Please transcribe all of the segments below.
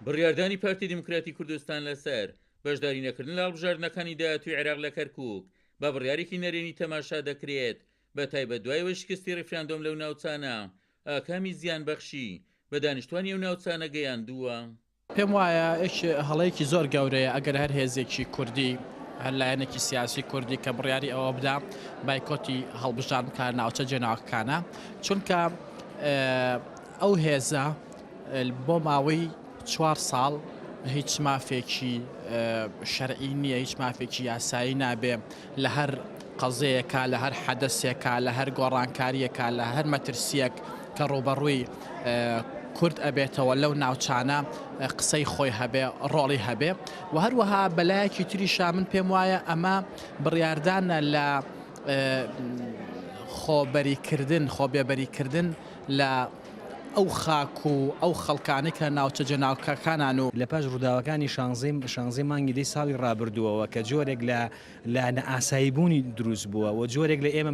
بڕیاردانی پارتی دموکراتی کوردستان لەسەر بەشداری نەکردن لە هەڵبژاردنەکانی داهاتووی عێراق لە کەرکووک بە بڕیارێکی نەرێنی تەماشا دەکرێت بە تایبەت دوایەوە شکستی ڕێفراندۆم لەو ناوچانە ئاکامی زیان بەخشی بە دانیشتوانی ئەو ناوچانە گەیاندووە. پێم وایە هەڵەیەکی زۆر گەورەیە ئەگەر هەر هێزێکی کوردی هەر لایەنێکی سیاسی کوردی کە بڕیاری ئەوە بدا بایکۆتی هەڵبژاردنکار ناوچە جێناوەکانە، چونکە ئەو هێزە بۆ ماوەی 4 ساڵ هیچ مافێکی شەرعی نییە، هیچ مافێکی یاسایی نابێ لە هەر قەزەیەکە، لە هەر حەدەسێکە، لە هەر گۆڕانکاریەکە، لە هەر مەترسیەک کە ڕوبەڕووی کورد ئەبێتەوە لەو ناوچانە قسەی خۆی هەبێ، ڕۆڵی هەبێ و هەروەها بەلایەکی تریشا من پێم وایە ئەمە بڕیاردانە لە خۆبێبەریکردن لە ئەو خاک و ئەو خەڵکانی کە ناوچە جەناوکەکانان و لە پاش ڕووداوەکانی شانزەی مانگی دەی ساڵی ڕابردووەوە کە جۆرێک لە نەئاساییبوونی دروست بووە و جۆرێک لە ئێمە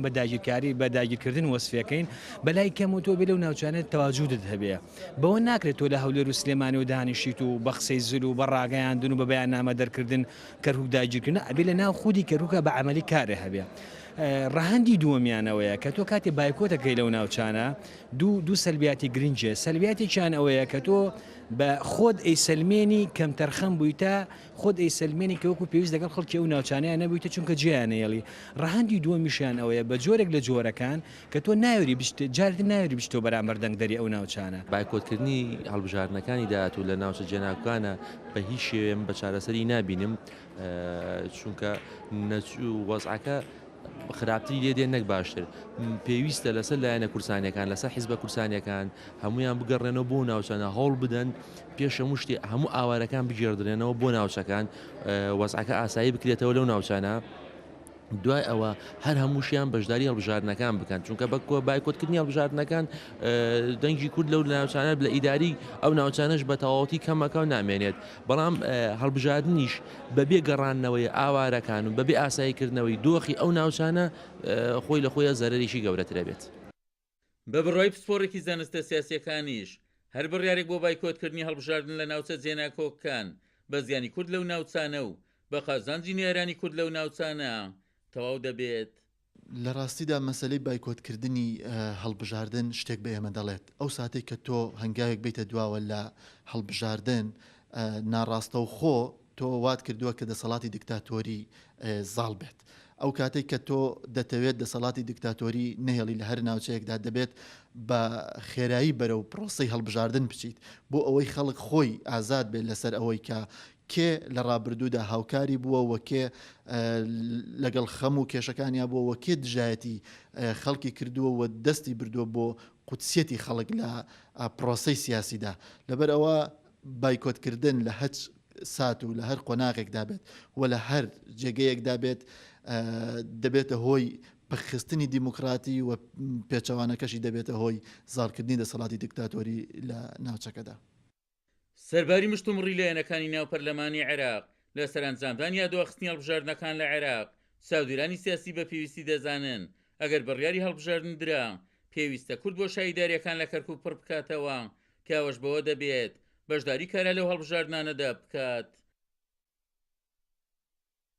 بە داگیرکردن وەسفەکەین بەلای کەم و تۆ بێ لەو ناوچانێت تەواجودت هەبێ بەوە ناکرێت تۆ لە هەولێر و سلێمانی و دانیشیت و بە قسەی زل و بە ڕاگەیاندن و بە بەیاننامە دەرکردن کەرکووک داگیرکردن ئەبێ لە ناو خودی کەرکووکە بە عەمەلی کارێ هەبێ. ڕەهەندی دووەمیانەوەیە کە تۆ کاتی بایکۆتەکەی لەو ناوچانە دوو سەلبیاتی گرنگە. سەلبیاتێکیان ئەوەیە کە تۆ بە خۆت ئەیسەلمێنی کەم تەرخەم بوویتە، خۆت ئەیسەلمێنی کە وەکو پێویست لەگەڵ خەڵکی ئەو ناوچانەیە نەبوویتە چونکە جیانەیەڵی. ڕەهەندی دووەمیشیان ئەوەیە بە جۆرێک لە جۆرەکان کە تۆ جارت ناوێری بشتۆ بەرامبەر دەنگدەری ئەو ناوچانە. بایکۆتکردنی هەڵبژاردنەکانی داهاتوو لە ناوچە جێناوەکانە بە هیچ شێوەیە بە چارەسەری نابینم، چونکە وەزعەکە خراپتری لێ دێن نەک باشتر. پێویستە لەسەر لایەنە کورسانیەکان لەسەر حیزبە کورسانیەکان هەمویان بگەڕێنەوە بۆ ناوچانە، هەوڵ بدەن پێش هەموو شتێ هەموو ئاوارەکان بگێڕدرێنەوە بۆ ناوچەکان، وەزعەکە ئاسایی بکرێتەوە لەو ناوچانە. دوای ئەوە هەر هەمووشیان بەشداری هەڵبژاردنەکان بکەن، چونکە بە بایکۆتکردنی هەڵبژاردنەکان دەنگی کورد لەو ناوچانە لە ئیداری ئەو ناوچانەش بە تەواوەتی کەمەکە و نامێنێت، بەڵام هەڵبژاردنیش بەبێ گەڕانەوەی ئاوارەکان و بەبێ ئاساییکردنەوەی دۆخی ئەو ناوچانە خۆی لە خۆیە زەرەریشی گەورەترە بێت. بە بڕای پسپۆڕێکی زانستە سیاسیەکانیش هەر بڕیارێک بۆ بایکۆتکردنی هەڵبژاردن لە ناوچە جێناکۆکان بە زیانی کورد لەو ناوچانە و بە قازانجی نێرانی کورد لەو ناوچانە تەواو دەبێت. لە ڕاستیدا مەسلەی بایکۆتکردنی هەڵبژاردن شتێک بە ئێمە دەڵێت. ئەو ساتێک کە تۆ هەنگاوێک بیتە دواوە لە هەڵبژاردن ناڕاستە و خۆ تۆ وات کردووە کە دەسەڵاتی دیکتاتۆری زاڵ بێت. ئەو کاتێک کە تۆ دەتەوێت دەسەڵاتی دیکتاتۆری نهێڵی لە هەر ناوچەیەکدا دەبێت بە خێرایی بەرەو پرۆسەی هەڵبژاردن بچیت بۆ ئەوەی خەڵک خۆی ئازاد بێت لەسەر ئەوەی کە کێ لە ڕابردوودا هاوکاری بووە و کێ لەگەڵ خەم و کێشەکانیا بووە و کێ دژایەتی خەڵکی کردووە و دەستی بردووە بۆ قوتسیەتی خەڵک لە پرۆسەی سیاسیدا. لەبەر ئەوە بایکۆتکردن لە هەچ سات و لە هەر قۆناغێکدا بێت و لە هەر جێگەیەکدا بێت دەبێتە هۆی پەخستنی دیموکراتی و پێچەوانەکەشی دەبێتە هۆی زاڵکردنی دەسەڵاتی دیکتاتۆری لە ناوچەکەدا. سەرباری مشتومڕی لایەنەکانی ناو پەرلەمانی عێراق لە سەرنجامدانی یادوەخستنی هەڵبژاردنەکان لە عێراق چاودێرانی سیاسی بە پێویستی دەزانن ئەگەر بڕیاری هەڵبژاردن درا پێویستە کورد بۆ شایداریەکان لە کەرکووک پڕ بکاتەوە کە ئەوەش بەوە دەبێت بەشداری کارە لەو هەڵبژاردنانەدا بکات.